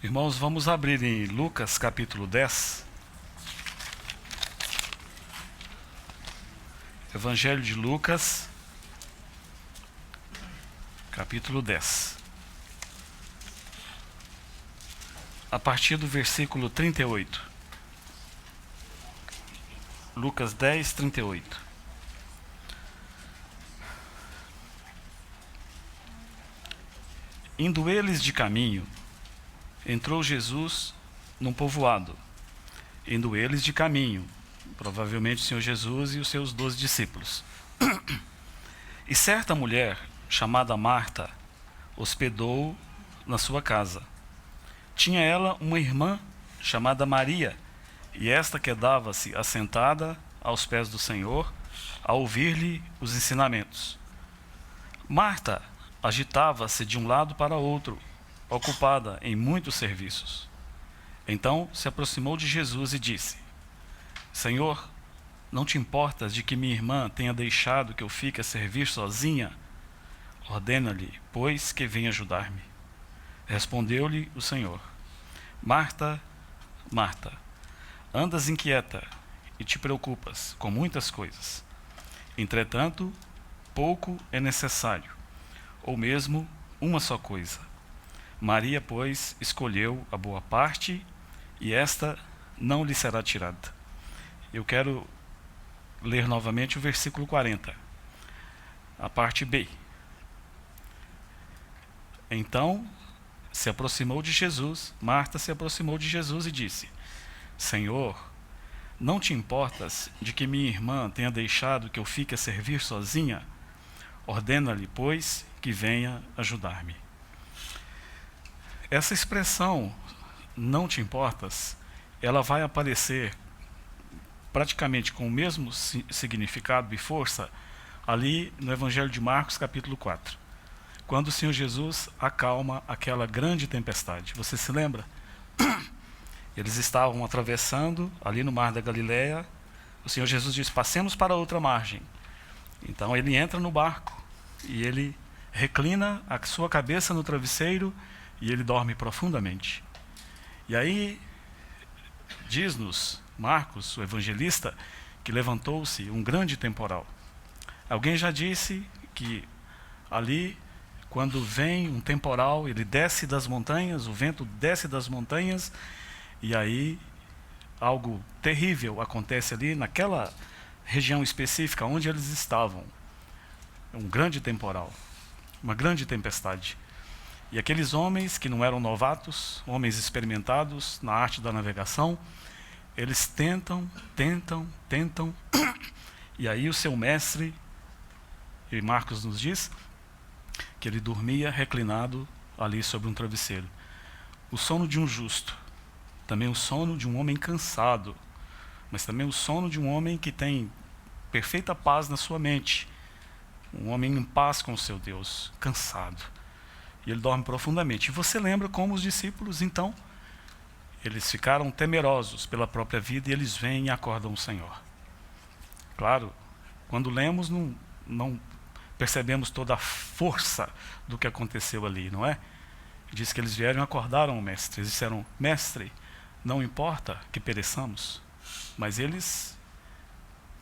Irmãos, vamos abrir em Lucas capítulo 10. Evangelho de Lucas, capítulo 10. A partir do versículo 38. Lucas 10, 38. Indo eles de caminho, entrou Jesus num povoado. Indo eles de caminho, provavelmente o Senhor Jesus e os seus 12 discípulos. E certa mulher, chamada Marta, hospedou na sua casa. Tinha ela uma irmã chamada Maria, e esta quedava-se assentada aos pés do Senhor, a ouvir-lhe os ensinamentos. Marta agitava-se de um lado para outro, ocupada em muitos serviços. Então se aproximou de Jesus e disse: Senhor, não te importas de que minha irmã tenha deixado que eu fique a servir sozinha? Ordena-lhe, pois, que venha ajudar-me. Respondeu-lhe o Senhor: Marta, Marta, andas inquieta e te preocupas com muitas coisas. Entretanto, pouco é necessário, ou mesmo uma só coisa. Maria, pois, escolheu a boa parte, e esta não lhe será tirada. Eu quero ler novamente o versículo 40, a parte B. Então se aproximou de Jesus, Marta se aproximou de Jesus e disse: Senhor, não te importas de que minha irmã tenha deixado que eu fique a servir sozinha? Ordena-lhe, pois, que venha ajudar-me. Essa expressão, não te importas, ela vai aparecer praticamente com o mesmo significado e força ali no Evangelho de Marcos, capítulo 4, quando o Senhor Jesus acalma aquela grande tempestade. Você se lembra? Eles estavam atravessando ali no mar da Galileia. O Senhor Jesus diz: passemos para outra margem. Então ele entra no barco e ele reclina a sua cabeça no travesseiro e ele dorme profundamente. E aí diz-nos Marcos, o evangelista, que levantou-se um grande temporal. Alguém já disse que ali, quando vem um temporal, ele desce das montanhas, o vento desce das montanhas, e aí algo terrível acontece ali naquela região específica onde eles estavam. Um grande temporal, uma grande tempestade. E aqueles homens que não eram novatos, homens experimentados na arte da navegação, eles tentam, e aí o seu mestre, e Marcos nos diz, que ele dormia reclinado ali sobre um travesseiro. O sono de um justo, também o sono de um homem cansado, mas também o sono de um homem que tem perfeita paz na sua mente, um homem em paz com o seu Deus, cansado. E ele dorme profundamente. E você lembra como os discípulos, então, eles ficaram temerosos pela própria vida e eles vêm e acordam o Senhor. Claro, quando lemos, não percebemos toda a força do que aconteceu ali, não é? Diz que eles vieram e acordaram o mestre. Eles disseram: mestre, não importa que pereçamos. Mas eles,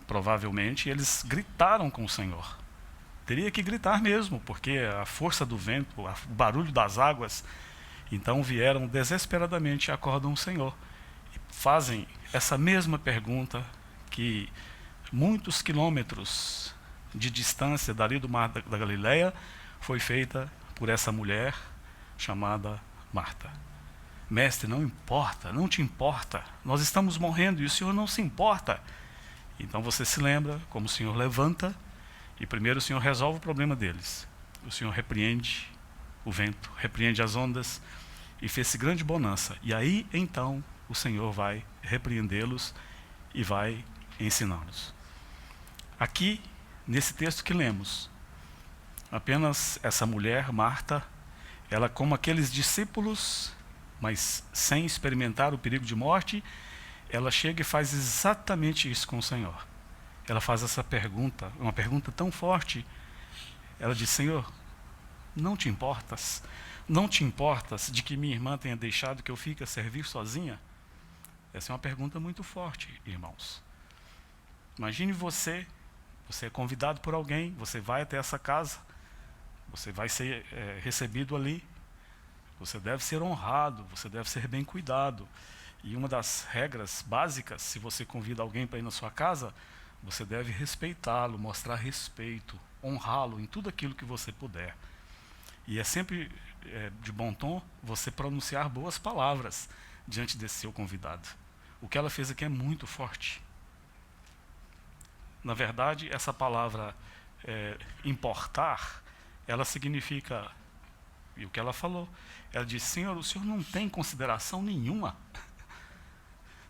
provavelmente, eles gritaram com o Senhor. Teria que gritar mesmo, porque a força do vento, o barulho das águas. Então vieram desesperadamente e acordam o Senhor. E fazem essa mesma pergunta que muitos quilômetros de distância dali do mar da Galileia foi feita por essa mulher chamada Marta. Mestre, não importa, não te importa, nós estamos morrendo e o Senhor não se importa. Então você se lembra como o Senhor levanta e primeiro o Senhor resolve o problema deles. O Senhor repreende o vento, repreende as ondas e fez-se grande bonança. E aí então o Senhor vai repreendê-los e vai ensiná-los. Aqui, nesse texto que lemos, apenas essa mulher, Marta, ela, como aqueles discípulos, mas sem experimentar o perigo de morte, ela chega e faz exatamente isso com o Senhor. Ela faz essa pergunta, uma pergunta tão forte. Ela diz: Senhor, não te importas? Não te importas de que minha irmã tenha deixado que eu fique a servir sozinha? Essa é uma pergunta muito forte, irmãos. Imagine você é convidado por alguém, você vai até essa casa, você vai ser recebido ali, você deve ser honrado, você deve ser bem cuidado. E uma das regras básicas, se você convida alguém para ir na sua casa, você deve respeitá-lo, mostrar respeito, honrá-lo em tudo aquilo que você puder. E é sempre de bom tom você pronunciar boas palavras diante desse seu convidado. O que ela fez aqui é muito forte. Na verdade, essa palavra importar, ela significa, e o que ela falou, ela disse: Senhor, o Senhor não tem consideração nenhuma.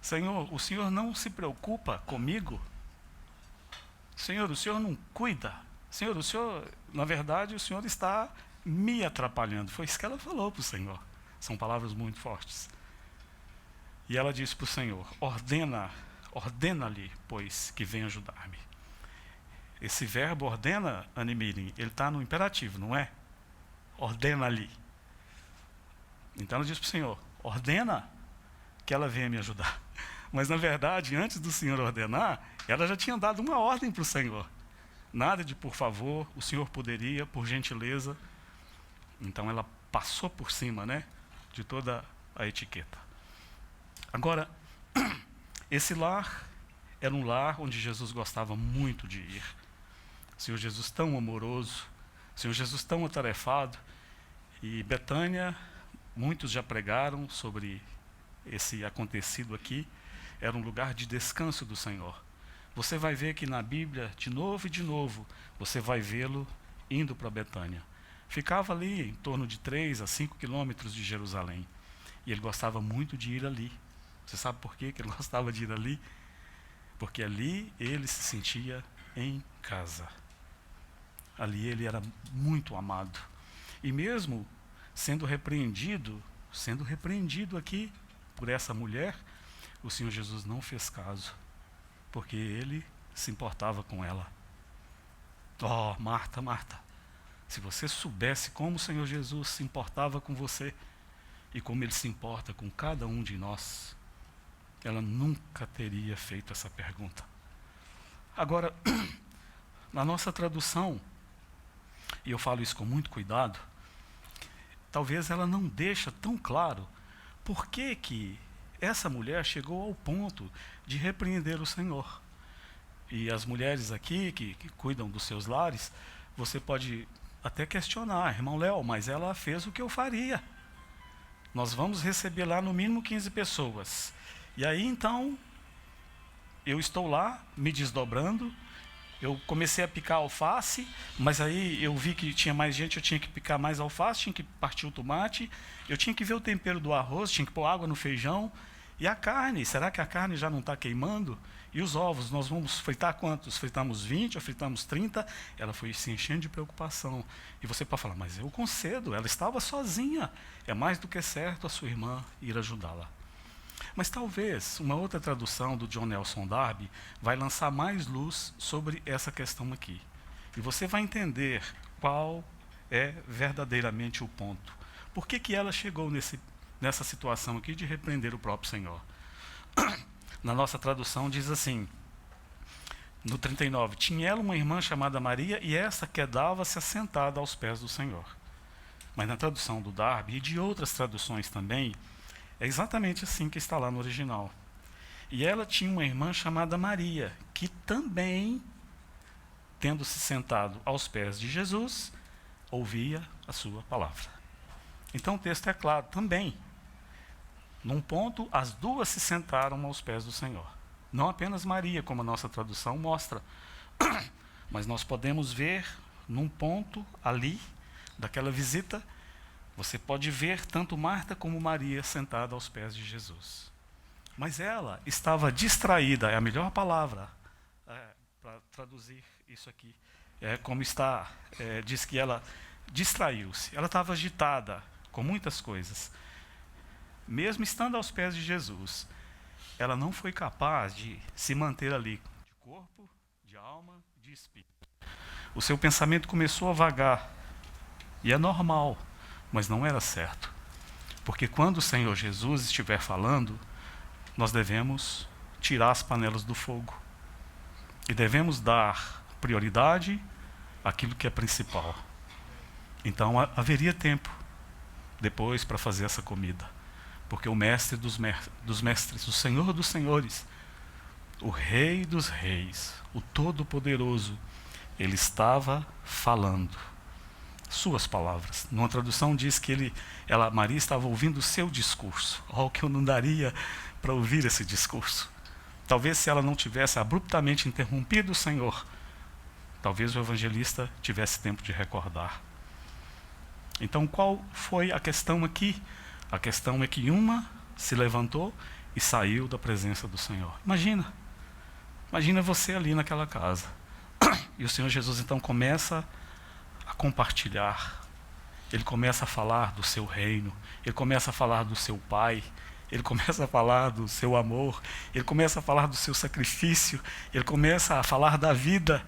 Senhor, o Senhor não se preocupa comigo. Senhor, o Senhor não cuida. Senhor, o Senhor, na verdade, o Senhor está me atrapalhando. Foi isso que ela falou para o Senhor. São palavras muito fortes. E ela disse para o Senhor: ordena-lhe, pois, que venha ajudar-me. Esse verbo ordena, Anne-Mirim, ele está no imperativo, não é? Ordena-lhe. Então ela disse para o Senhor: ordena que ela venha me ajudar. Mas, na verdade, antes do Senhor ordenar, ela já tinha dado uma ordem para o Senhor. Nada de por favor, o Senhor poderia, por gentileza. Então ela passou por cima, né, de toda a etiqueta. Agora, esse lar era um lar onde Jesus gostava muito de ir. O Senhor Jesus tão amoroso, o Senhor Jesus tão atarefado. E Betânia, muitos já pregaram sobre esse acontecido aqui, era um lugar de descanso do Senhor. Você vai ver que na Bíblia, de novo e de novo, você vai vê-lo indo para Betânia. Ficava ali em torno de 3 a 5 quilômetros de Jerusalém. E ele gostava muito de ir ali. Você sabe por quê que ele gostava de ir ali? Porque ali ele se sentia em casa. Ali ele era muito amado. E mesmo sendo repreendido aqui por essa mulher, o Senhor Jesus não fez caso, porque ele se importava com ela. Oh, Marta, Marta, se você soubesse como o Senhor Jesus se importava com você e como ele se importa com cada um de nós, ela nunca teria feito essa pergunta. Agora, na nossa tradução, e eu falo isso com muito cuidado, talvez ela não deixa tão claro por que essa mulher chegou ao ponto de repreender o Senhor. E as mulheres aqui que cuidam dos seus lares, você pode até questionar: irmão Léo, mas ela fez o que eu faria. Nós vamos receber lá no mínimo 15 pessoas. E aí então, eu estou lá me desdobrando, eu comecei a picar alface, mas aí eu vi que tinha mais gente, eu tinha que picar mais alface, tinha que partir o tomate, eu tinha que ver o tempero do arroz, tinha que pôr água no feijão. E a carne, será que a carne já não está queimando? E os ovos, nós vamos fritar quantos? Fritamos 20 ou fritamos 30? Ela foi se enchendo de preocupação. E você pode falar: mas eu concedo, ela estava sozinha. É mais do que certo a sua irmã ir ajudá-la. Mas talvez uma outra tradução do John Nelson Darby vai lançar mais luz sobre essa questão aqui. E você vai entender qual é verdadeiramente o ponto. Por que ela chegou nessa situação aqui de repreender o próprio Senhor? Na nossa tradução diz assim, no 39, tinha ela uma irmã chamada Maria, e essa quedava-se assentada aos pés do Senhor. Mas na tradução do Darby, e de outras traduções também, é exatamente assim que está lá no original. E ela tinha uma irmã chamada Maria, que também, tendo se sentado aos pés de Jesus, ouvia a sua palavra. Então o texto é claro também. Num ponto, as duas se sentaram aos pés do Senhor. Não apenas Maria, como a nossa tradução mostra, mas nós podemos ver num ponto ali, daquela visita, você pode ver tanto Marta como Maria sentada aos pés de Jesus. Mas ela estava distraída, é a melhor palavra para traduzir isso aqui. Como está, diz que ela distraiu-se, ela estava agitada com muitas coisas. Mesmo estando aos pés de Jesus, ela não foi capaz de se manter ali, de corpo, de alma, de espírito. O seu pensamento começou a vagar, e é normal. mas não era certo. Porque quando o Senhor Jesus estiver falando, nós devemos tirar as panelas do fogo. E devemos dar prioridade àquilo que é principal. Então haveria tempo depois para fazer essa comida. Porque o mestre dos mestres, o Senhor dos senhores, o Rei dos reis, o Todo-Poderoso, ele estava falando suas palavras. Numa tradução diz que Maria estava ouvindo o seu discurso. O que eu não daria para ouvir esse discurso. Talvez se ela não tivesse abruptamente interrompido o Senhor, talvez o evangelista tivesse tempo de recordar. Então qual foi a questão aqui? A questão é que uma se levantou e saiu da presença do Senhor. Imagina você ali naquela casa. E o Senhor Jesus então começa a compartilhar. Ele começa a falar do seu reino. Ele começa a falar do seu Pai. Ele começa a falar do seu amor. Ele começa a falar do seu sacrifício. Ele começa a falar da vida.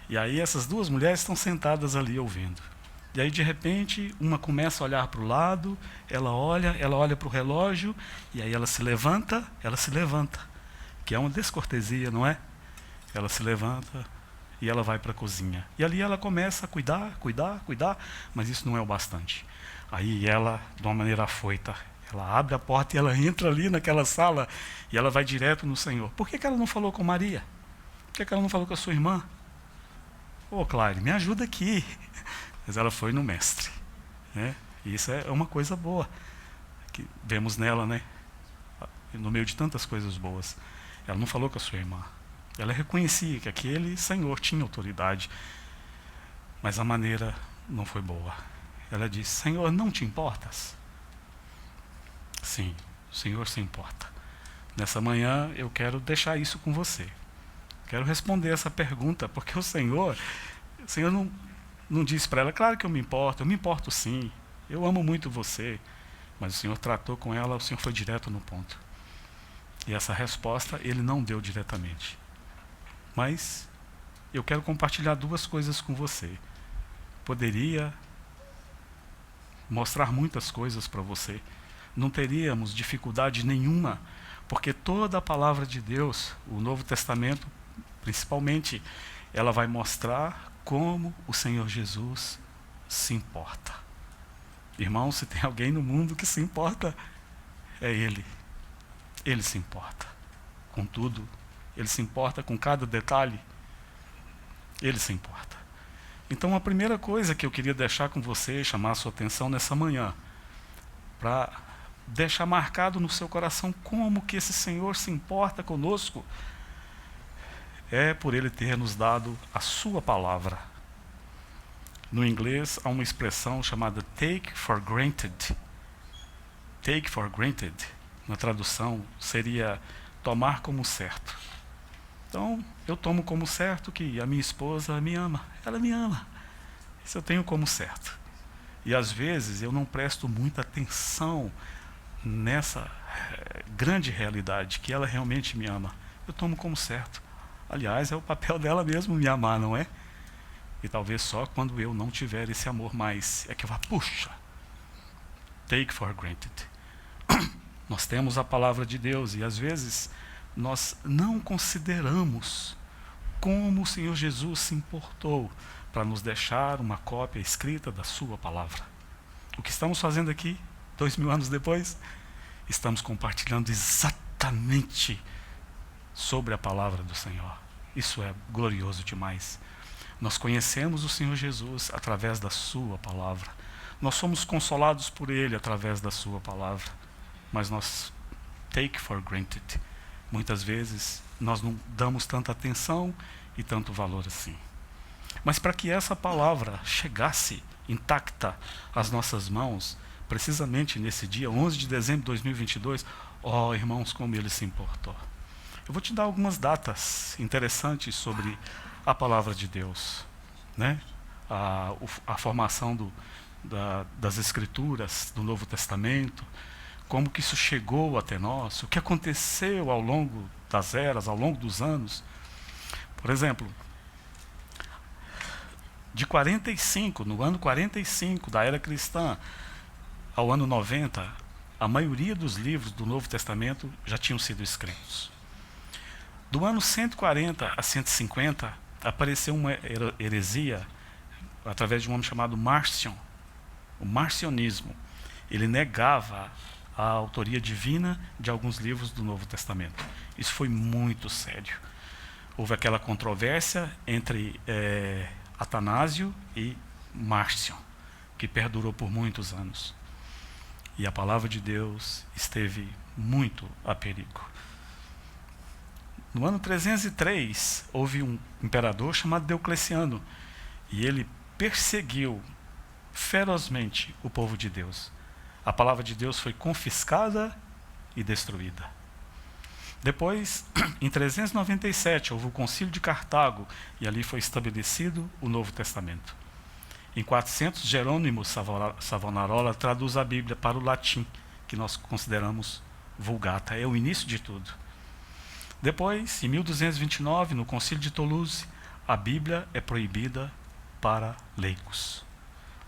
E aí essas duas mulheres estão sentadas ali ouvindo. E aí de repente uma começa a olhar para o lado. Ela olha para o relógio. E aí ela se levanta. Que é uma descortesia, não é? Ela se levanta e ela vai para a cozinha. E ali ela começa a cuidar, mas isso não é o bastante. Aí ela, de uma maneira afoita, ela abre a porta e ela entra ali naquela sala e ela vai direto no Senhor. Por que ela não falou com Maria? Por que ela não falou com a sua irmã? Clare, me ajuda aqui. Mas ela foi no mestre. Né? E isso é uma coisa boa que vemos nela, né? No meio de tantas coisas boas. Ela não falou com a sua irmã. Ela reconhecia que aquele Senhor tinha autoridade, mas a maneira não foi boa. Ela disse: Senhor, não te importas? Sim, o Senhor se importa. Nessa manhã eu quero deixar isso com você. Quero responder essa pergunta, porque o Senhor não disse para ela: claro que eu me importo sim, eu amo muito você. Mas o Senhor tratou com ela, o Senhor foi direto no ponto. E essa resposta ele não deu diretamente. Mas eu quero compartilhar duas coisas com você. Poderia mostrar muitas coisas para você. Não teríamos dificuldade nenhuma, porque toda a palavra de Deus, o Novo Testamento principalmente, ela vai mostrar como o Senhor Jesus se importa. Irmão, se tem alguém no mundo que se importa, é Ele. Ele se importa com tudo. Ele se importa com cada detalhe. Ele se importa. Então a primeira coisa que eu queria deixar com você, chamar a sua atenção nessa manhã, para deixar marcado no seu coração como que esse Senhor se importa conosco, é por Ele ter nos dado a sua palavra. No inglês há uma expressão chamada take for granted. Take for granted, na tradução, seria tomar como certo. Então, eu tomo como certo que a minha esposa me ama. Ela me ama. Isso eu tenho como certo. E às vezes eu não presto muita atenção nessa grande realidade, que ela realmente me ama. Eu tomo como certo. Aliás, é o papel dela mesmo me amar, não é? E talvez só quando eu não tiver esse amor mais, é que eu vá, puxa, take for granted. Nós temos a palavra de Deus e às vezes nós não consideramos como o Senhor Jesus se importou para nos deixar uma cópia escrita da sua palavra. O que estamos fazendo aqui, 2000 anos depois, estamos compartilhando exatamente sobre a palavra do Senhor. Isso é glorioso demais. Nós conhecemos o Senhor Jesus através da sua palavra. Nós somos consolados por Ele através da sua palavra. Mas nós take for granted. Muitas vezes nós não damos tanta atenção e tanto valor assim. Mas para que essa palavra chegasse intacta às nossas mãos, precisamente nesse dia, 11 de dezembro de 2022, irmãos, como Ele se importou. Eu vou te dar algumas datas interessantes sobre a palavra de Deus, né? A formação das Escrituras do Novo Testamento, como que isso chegou até nós, o que aconteceu ao longo das eras, ao longo dos anos. Por exemplo, De 45, no ano 45 da era cristã, ao ano 90, a maioria dos livros do Novo Testamento já tinham sido escritos. Do ano 140 a 150, apareceu uma heresia através de um homem chamado Marcion, o marcionismo. Ele negava a autoria divina de alguns livros do Novo Testamento. Isso foi muito sério. Houve aquela controvérsia entre Atanásio e Márcio, que perdurou por muitos anos. E a palavra de Deus esteve muito a perigo. No ano 303, houve um imperador chamado Diocleciano, e ele perseguiu ferozmente o povo de Deus. A palavra de Deus foi confiscada e destruída. Depois, em 397, houve o Concílio de Cartago, e ali foi estabelecido o Novo Testamento. Em 400, Jerônimo Savonarola traduz a Bíblia para o latim, que nós consideramos Vulgata. É o início de tudo. Depois, em 1229, no Concílio de Toulouse, a Bíblia é proibida para leigos.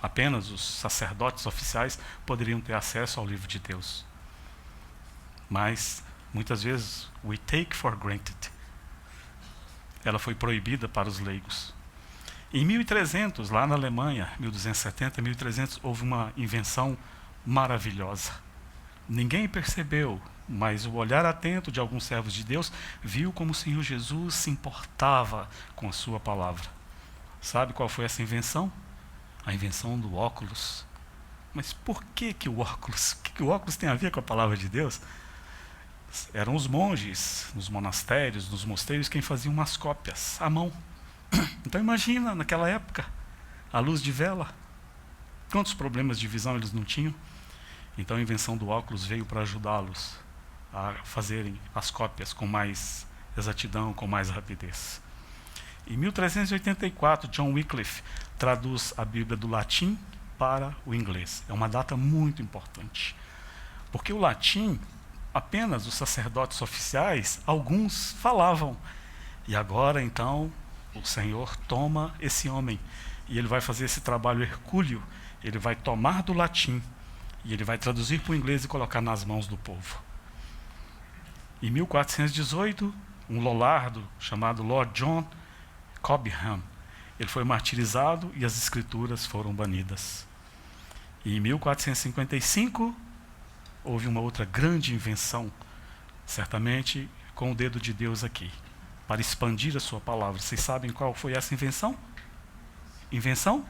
Apenas os sacerdotes oficiais poderiam ter acesso ao livro de Deus. Mas, muitas vezes, we take for granted. Ela foi proibida para os leigos. Em 1300, lá na Alemanha, 1270, 1300, houve uma invenção maravilhosa. Ninguém percebeu, mas o olhar atento de alguns servos de Deus viu como o Senhor Jesus se importava com a sua palavra. Sabe qual foi essa invenção? A invenção do óculos. Mas por que o óculos? O que o óculos tem a ver com a palavra de Deus? Eram os monges, nos monastérios, nos mosteiros, quem faziam umas cópias à mão. Então imagina, naquela época, a luz de vela. Quantos problemas de visão eles não tinham? Então a invenção do óculos veio para ajudá-los a fazerem as cópias com mais exatidão, com mais rapidez. Em 1384, John Wycliffe traduz a Bíblia do latim para o inglês. É uma data muito importante. Porque o latim, apenas os sacerdotes oficiais, alguns falavam. E agora, então, o Senhor toma esse homem e ele vai fazer esse trabalho hercúleo. Ele vai tomar do latim e ele vai traduzir para o inglês e colocar nas mãos do povo. Em 1418, um lollardo chamado Lord John Cobham, ele foi martirizado e as escrituras foram banidas. E em 1455, houve uma outra grande invenção, certamente com o dedo de Deus aqui, para expandir a sua palavra. Vocês sabem qual foi essa invenção? Invenção?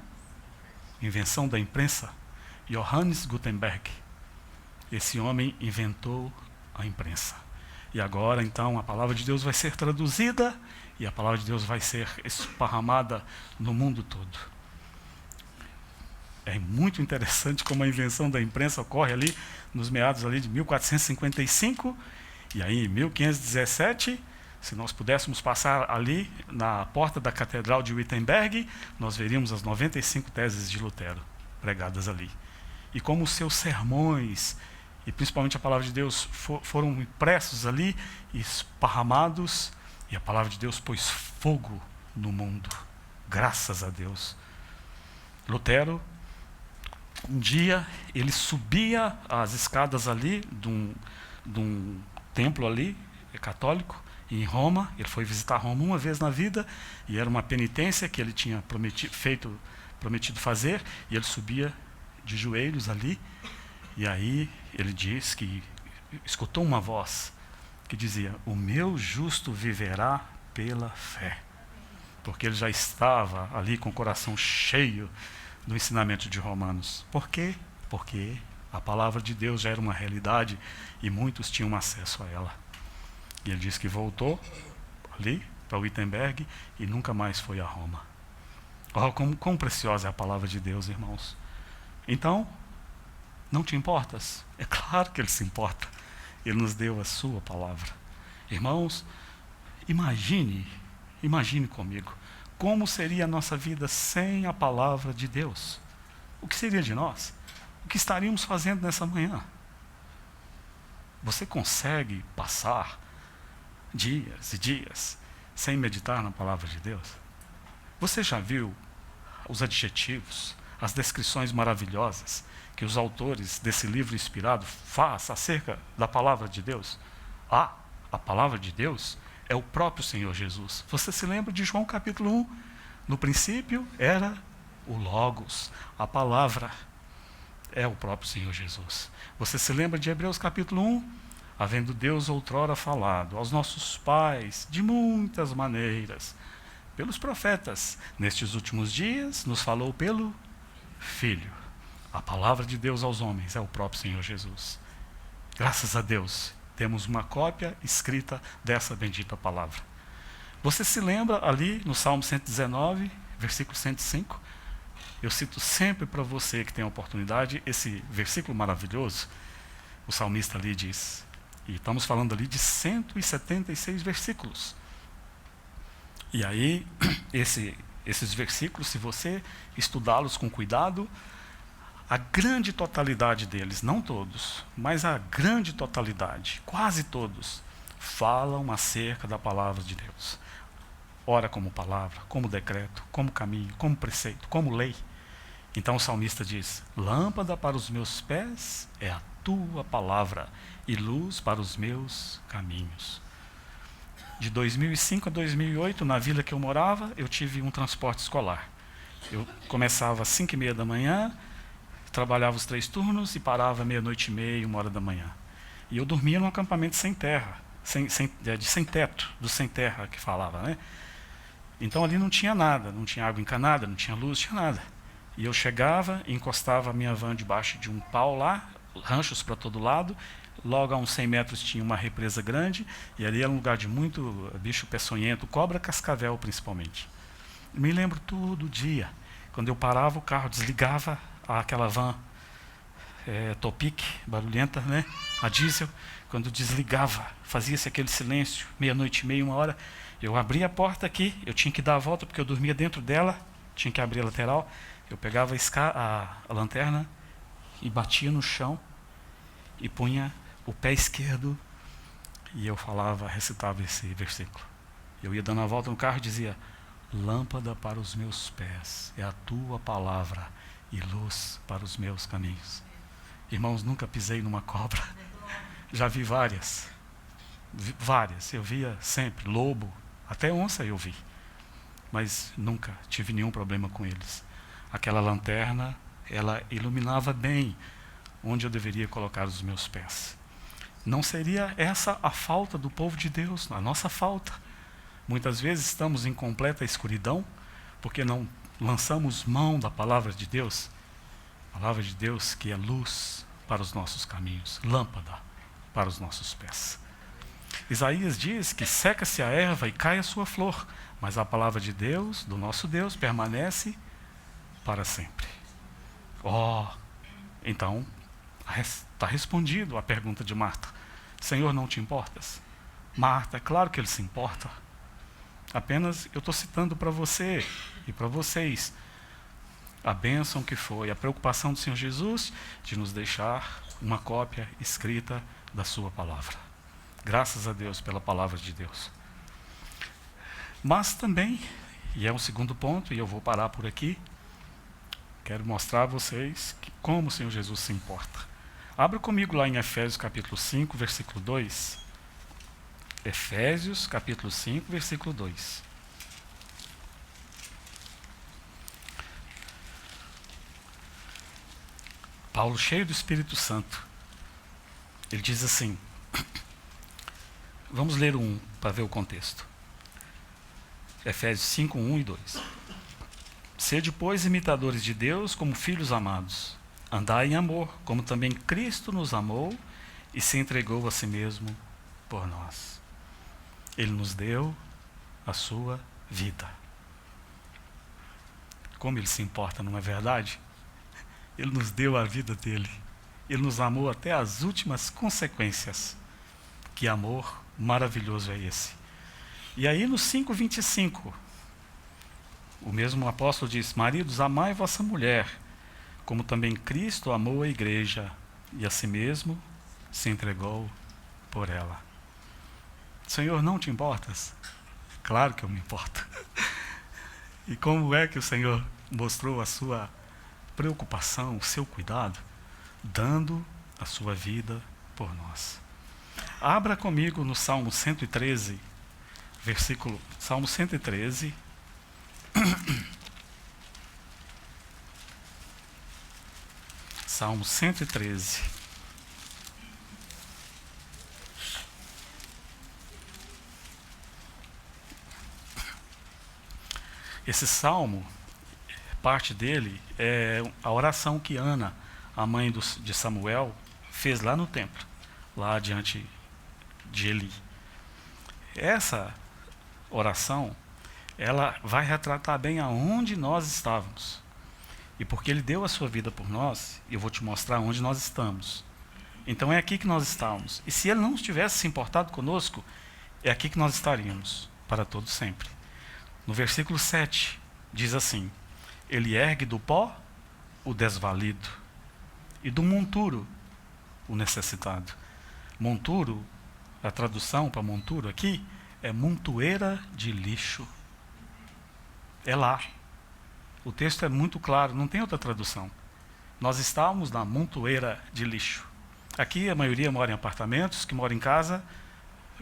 Invenção da imprensa. Johannes Gutenberg. Esse homem inventou a imprensa. E agora, então, a palavra de Deus vai ser traduzida e a palavra de Deus vai ser esparramada no mundo todo. É muito interessante como a invenção da imprensa ocorre ali nos meados ali de 1455, e aí em 1517, se nós pudéssemos passar ali na porta da Catedral de Wittenberg, nós veríamos as 95 teses de Lutero pregadas ali. E como os seus sermões, e principalmente a palavra de Deus, foram impressos ali e esparramados, e a palavra de Deus pôs fogo no mundo. Graças a Deus. Lutero, um dia, ele subia as escadas ali de um templo ali, católico, em Roma. Ele foi visitar Roma uma vez na vida, e era uma penitência que ele tinha prometido fazer, e ele subia de joelhos ali, e aí ele diz que escutou uma voz que dizia: o meu justo viverá pela fé. Porque ele já estava ali com o coração cheio do ensinamento de Romanos. Por quê? Porque a palavra de Deus já era uma realidade e muitos tinham acesso a ela. E ele diz que voltou ali para Wittenberg e nunca mais foi a Roma. Oh, quão preciosa é a palavra de Deus, irmãos. Então, não te importas? É claro que Ele se importa. Ele nos deu a sua palavra. Irmãos, imagine comigo, como seria a nossa vida sem a palavra de Deus? O que seria de nós? O que estaríamos fazendo nessa manhã? Você consegue passar dias e dias sem meditar na palavra de Deus? Você já viu os adjetivos, as descrições maravilhosas que os autores desse livro inspirado fazem acerca da palavra de Deus? A palavra de Deus é o próprio Senhor Jesus. Você se lembra de João capítulo 1? No princípio era o Logos, a palavra é o próprio Senhor Jesus. Você se lembra de Hebreus capítulo 1? Havendo Deus outrora falado aos nossos pais de muitas maneiras, pelos profetas, nestes últimos dias nos falou pelo Filho. A palavra de Deus aos homens é o próprio Senhor Jesus. Graças a Deus, temos uma cópia escrita dessa bendita palavra. Você se lembra ali no Salmo 119, versículo 105? Eu cito sempre para você que tem a oportunidade esse versículo maravilhoso. O salmista ali diz, e estamos falando ali de 176 versículos. E aí, esses versículos, se você estudá-los com cuidado, a grande totalidade deles, não todos, mas a grande totalidade, quase todos, falam acerca da palavra de Deus. Ora como palavra, como decreto, como caminho, como preceito, como lei. Então o salmista diz, lâmpada para os meus pés é a tua palavra e luz para os meus caminhos. De 2005 a 2008, na vila que eu morava, eu tive um transporte escolar. Eu começava às 5h30 da manhã, trabalhava os 3 turnos e parava 00:30, 1h da manhã. E eu dormia num acampamento sem terra, de sem teto, do sem terra que falava, né? Então ali não tinha nada, não tinha água encanada, não tinha luz, não tinha nada. E eu chegava, encostava a minha van debaixo de um pau lá, ranchos para todo lado, logo a uns 100 metros tinha uma represa grande, e ali era um lugar de muito bicho peçonhento, cobra cascavel principalmente. Me lembro todo dia, quando eu parava o carro, desligava aquela van Topic, barulhenta, né? A diesel, quando desligava, fazia-se aquele silêncio, 00:30, 1h, eu abria a porta aqui, eu tinha que dar a volta porque eu dormia dentro dela, tinha que abrir a lateral, eu pegava a lanterna e batia no chão e punha o pé esquerdo e eu recitava esse versículo. Eu ia dando a volta no carro e dizia, lâmpada para os meus pés é a tua palavra e luz para os meus caminhos. Irmãos, nunca pisei numa cobra. Já vi várias. Eu via sempre, lobo, até onça eu vi. Mas nunca tive nenhum problema com eles. Aquela lanterna, ela iluminava bem onde eu deveria colocar os meus pés. Não seria essa a falta do povo de Deus, a nossa falta. Muitas vezes estamos em completa escuridão, porque não lançamos mão da palavra de Deus. A palavra de Deus que é luz para os nossos caminhos, lâmpada para os nossos pés. Isaías diz que seca-se a erva e cai a sua flor, mas a palavra de Deus, do nosso Deus, permanece para sempre. Então, está respondido a pergunta de Marta. Senhor, não te importas? Marta, é claro que ele se importa. Apenas eu estou citando para você e para vocês a bênção que foi, a preocupação do Senhor Jesus de nos deixar uma cópia escrita da sua palavra. Graças a Deus pela palavra de Deus. Mas também, e é um segundo ponto, e eu vou parar por aqui, quero mostrar a vocês como o Senhor Jesus se importa. Abra comigo lá em Efésios capítulo 5, versículo 2. Efésios capítulo 5, versículo 2. Paulo, cheio do Espírito Santo, ele diz assim, vamos ler para ver o contexto. Efésios 5, 1 e 2. Sede, pois, imitadores de Deus como filhos amados. Andai em amor, como também Cristo nos amou e se entregou a si mesmo por nós. Ele nos deu a sua vida. Como ele se importa, não é verdade? Ele nos deu a vida dele. Ele nos amou até as últimas consequências. Que amor maravilhoso é esse. E aí no 5:25, o mesmo apóstolo diz, maridos, amai vossa mulher, como também Cristo amou a igreja e a si mesmo se entregou por ela. Senhor, não te importas? Claro que eu me importo. E como é que o Senhor mostrou a sua preocupação, o seu cuidado, dando a sua vida por nós. Abra comigo no Salmo 113, Salmo 113, Salmo 113. Esse salmo, parte dele é a oração que Ana, a mãe de Samuel, fez lá no templo, lá diante de Eli. Essa oração, ela vai retratar bem aonde nós estávamos. E porque ele deu a sua vida por nós, eu vou te mostrar onde nós estamos. Então é aqui que nós estamos. E se ele não tivesse se importado conosco, é aqui que nós estaríamos, para todo sempre. No versículo 7, diz assim: ele ergue do pó o desvalido, e do monturo o necessitado. Monturo, a tradução para monturo aqui, é montoeira de lixo. É lá. O texto é muito claro, não tem outra tradução. Nós estávamos na montoeira de lixo. Aqui a maioria mora em apartamentos, que mora em casa,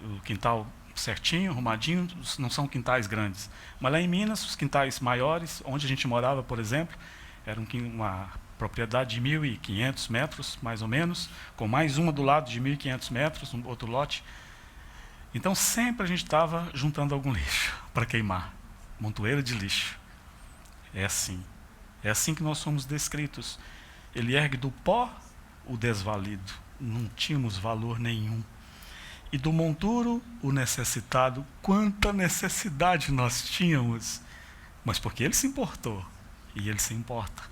o quintal certinho, arrumadinho, não são quintais grandes. Mas lá em Minas, os quintais maiores, onde a gente morava, por exemplo, era uma propriedade de 1.500 metros, mais ou menos, com mais uma do lado de 1.500 metros, um outro lote. Então sempre a gente estava juntando algum lixo para queimar. Montoeira de lixo. É assim. É assim que nós somos descritos. Ele ergue do pó o desvalido. Não tínhamos valor nenhum. E do monturo o necessitado. Quanta necessidade nós tínhamos. Mas porque ele se importou. E ele se importa.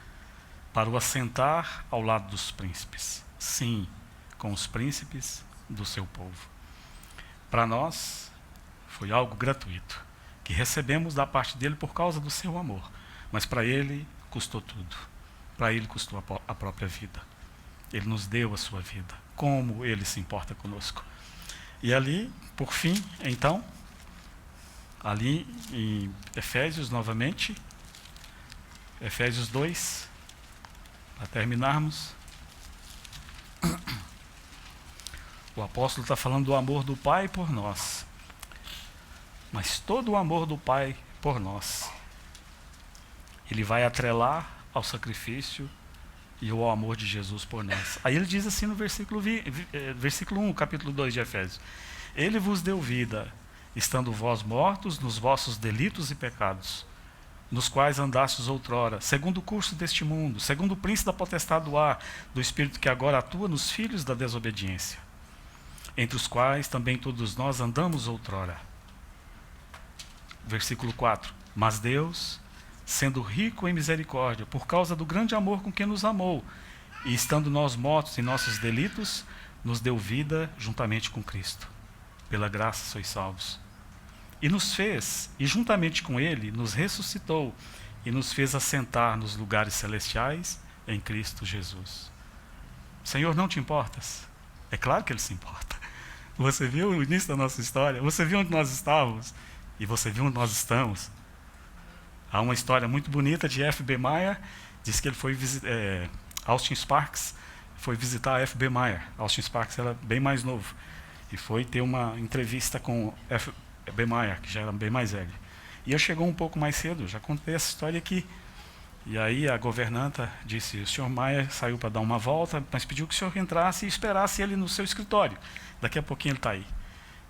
Para o assentar ao lado dos príncipes. Sim, com os príncipes do seu povo. Para nós, foi algo gratuito, que recebemos da parte dele por causa do seu amor. Mas para ele, custou tudo. Para ele, custou a própria vida. Ele nos deu a sua vida. Como ele se importa conosco. E ali, por fim, então, ali em Efésios, novamente, Efésios 2, para terminarmos, o apóstolo está falando do amor do Pai por nós. Mas todo o amor do Pai por nós, ele vai atrelar ao sacrifício e ao amor de Jesus por nós. Aí ele diz assim no versículo 1, capítulo 2 de Efésios: ele vos deu vida, estando vós mortos nos vossos delitos e pecados, nos quais andastes outrora, segundo o curso deste mundo, segundo o príncipe da potestade do ar, do espírito que agora atua nos filhos da desobediência, entre os quais também todos nós andamos outrora. Versículo 4. Mas Deus, sendo rico em misericórdia, por causa do grande amor com que nos amou, e estando nós mortos em nossos delitos, nos deu vida juntamente com Cristo. Pela graça sois salvos. E nos fez, e juntamente com ele, nos ressuscitou, e nos fez assentar nos lugares celestiais em Cristo Jesus. Senhor, não te importas? É claro que ele se importa. Você viu o início da nossa história? Você viu onde nós estávamos? E você viu onde nós estamos? Há uma história muito bonita de F.B. Meyer. Diz que ele foi Austin Sparks foi visitar a F.B. Meyer. Austin Sparks era bem mais novo. E foi ter uma entrevista com F.B. Meyer, que já era bem mais velho. E eu chegou um pouco mais cedo, já contei essa história aqui. E aí a governanta disse: o senhor Meyer saiu para dar uma volta, mas pediu que o senhor entrasse e esperasse ele no seu escritório. Daqui a pouquinho ele está aí.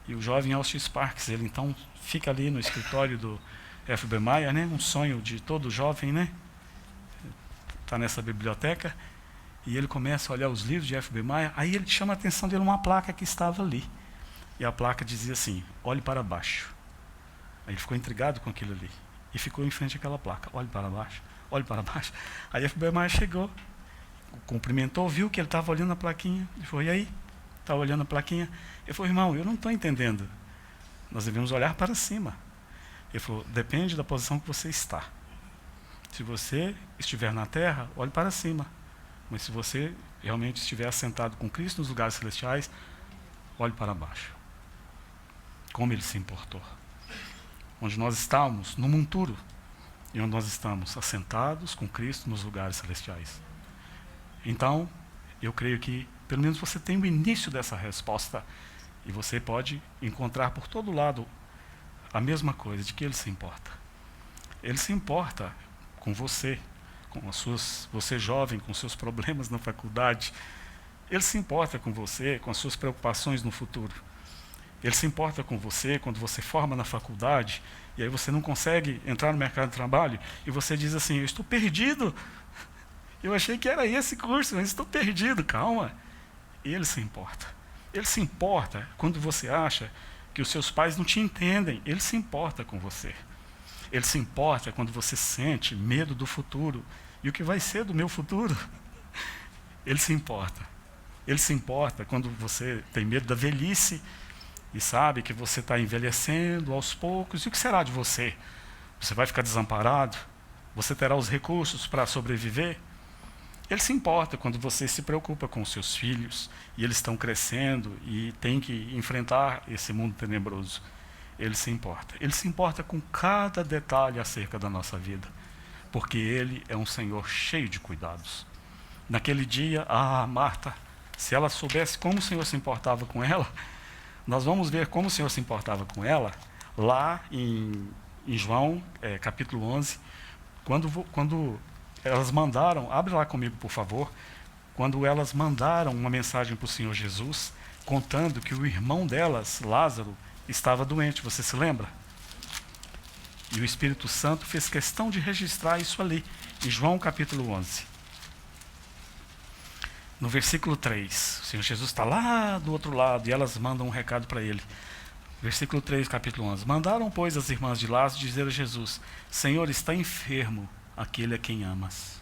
E o jovem Austin Sparks, ele então fica ali no escritório do F.B. Meyer, né? Um sonho de todo jovem, né? Está nessa biblioteca. E ele começa a olhar os livros de F.B. Meyer. Aí ele chama a atenção dele uma placa que estava ali. E a placa dizia assim: olhe para baixo. Aí ele ficou intrigado com aquilo ali. E ficou em frente àquela placa: olhe para baixo, olhe para baixo. Aí F.B. Meyer chegou, cumprimentou, viu que ele estava olhando a plaquinha. Ele falou: e aí? Estava olhando a plaquinha. Ele falou: irmão, eu não estou entendendo. Nós devemos olhar para cima. Ele falou: depende da posição que você está. Se você estiver na terra, olhe para cima. Mas se você realmente estiver assentado com Cristo nos lugares celestiais, olhe para baixo. Como ele se importou. Onde nós estávamos, no monturo. e onde nós estamos assentados com Cristo nos lugares celestiais. Então, eu creio que pelo menos você tem o início dessa resposta, e você pode encontrar por todo lado a mesma coisa, de que Ele se importa. Ele se importa com você, você jovem, com seus problemas na faculdade. Ele se importa com você, com as suas preocupações no futuro. Ele se importa com você quando você forma na faculdade, e aí você não consegue entrar no mercado de trabalho, e você diz assim, eu estou perdido. Eu achei que era esse curso, mas estou perdido. Calma. Ele se importa. Ele se importa quando você acha que os seus pais não te entendem. Ele se importa com você. Ele se importa quando você sente medo do futuro. E o que vai ser do meu futuro? Ele se importa. Ele se importa quando você tem medo da velhice e sabe que você está envelhecendo aos poucos. E o que será de você? Você vai ficar desamparado? Você terá os recursos para sobreviver? Ele se importa quando você se preocupa com os seus filhos e eles estão crescendo e tem que enfrentar esse mundo tenebroso. Ele se importa. Ele se importa com cada detalhe acerca da nossa vida, porque Ele é um Senhor cheio de cuidados. Naquele dia, Marta, se ela soubesse como o Senhor se importava com ela, nós vamos ver como o Senhor se importava com ela lá em João, capítulo 11, quando elas mandaram, abre lá comigo por favor, quando elas mandaram uma mensagem para o Senhor Jesus, contando que o irmão delas, Lázaro, estava doente, você se lembra? E o Espírito Santo fez questão de registrar isso ali, em João capítulo 11. No versículo 3, o Senhor Jesus está lá do outro lado, e elas mandam um recado para ele. Versículo 3, capítulo 11. Mandaram, pois, as irmãs de Lázaro dizer a Jesus, Senhor, está enfermo aquele a quem amas.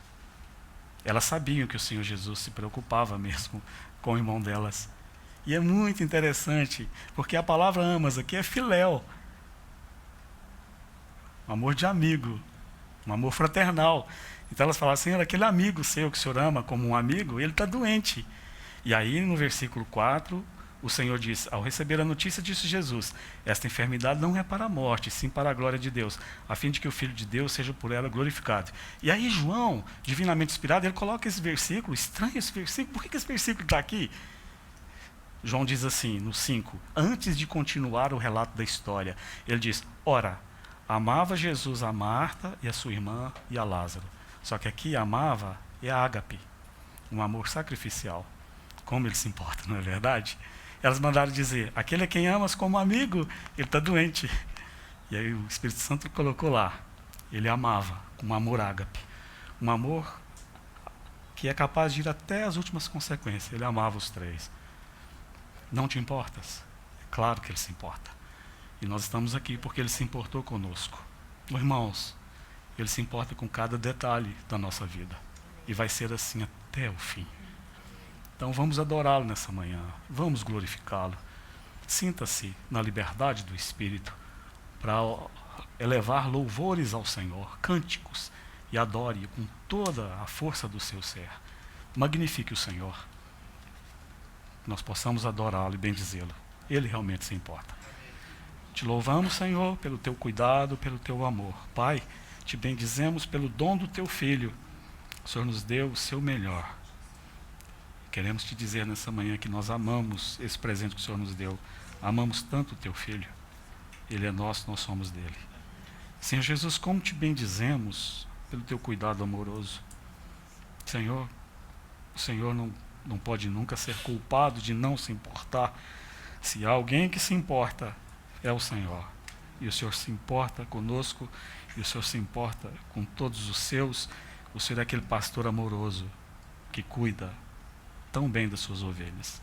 Elas sabiam que o Senhor Jesus se preocupava mesmo com o irmão delas. E é muito interessante, porque a palavra amas aqui é filéu. Um amor de amigo, um amor fraternal. Então elas falaram, Senhor, aquele amigo seu que o Senhor ama como um amigo, ele está doente. E aí no versículo 4, o Senhor diz, ao receber a notícia, disse Jesus, esta enfermidade não é para a morte, sim para a glória de Deus, a fim de que o Filho de Deus seja por ela glorificado. E aí João, divinamente inspirado, ele coloca esse versículo, estranho esse versículo, por que esse versículo está aqui? João diz assim, no 5, antes de continuar o relato da história, ele diz, ora, amava Jesus a Marta e a sua irmã e a Lázaro. Só que aqui amava é ágape, um amor sacrificial. Como ele se importa, não é verdade? Elas mandaram dizer, aquele a quem amas como amigo, ele está doente. E aí o Espírito Santo colocou lá, ele amava com um amor ágape. Um amor que é capaz de ir até as últimas consequências. Ele amava os três. Não te importas? É claro que ele se importa. E nós estamos aqui porque ele se importou conosco. Irmãos, ele se importa com cada detalhe da nossa vida. E vai ser assim até o fim. Então vamos adorá-lo nessa manhã, vamos glorificá-lo. Sinta-se na liberdade do Espírito para elevar louvores ao Senhor, cânticos, e adore com toda a força do seu ser. Magnifique o Senhor. Nós possamos adorá-lo e bendizê-lo. Ele realmente se importa. Te louvamos, Senhor, pelo teu cuidado, pelo teu amor. Pai, te bendizemos pelo dom do teu Filho. O Senhor nos deu o seu melhor. Queremos te dizer nessa manhã que nós amamos esse presente que o Senhor nos deu. Amamos tanto o teu Filho. Ele é nosso, nós somos dele. Senhor Jesus, como te bendizemos pelo teu cuidado amoroso. Senhor, o Senhor não pode nunca ser culpado de não se importar. Se há alguém que se importa, é o Senhor. E o Senhor se importa conosco, e o Senhor se importa com todos os seus. O Senhor é aquele pastor amoroso que cuida tão bem das suas ovelhas.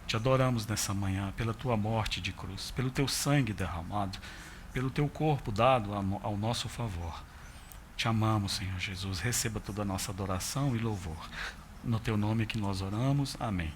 Te adoramos nessa manhã pela tua morte de cruz, pelo teu sangue derramado, pelo teu corpo dado ao nosso favor. Te amamos, Senhor Jesus. Receba toda a nossa adoração e louvor. No teu nome que nós oramos. Amém.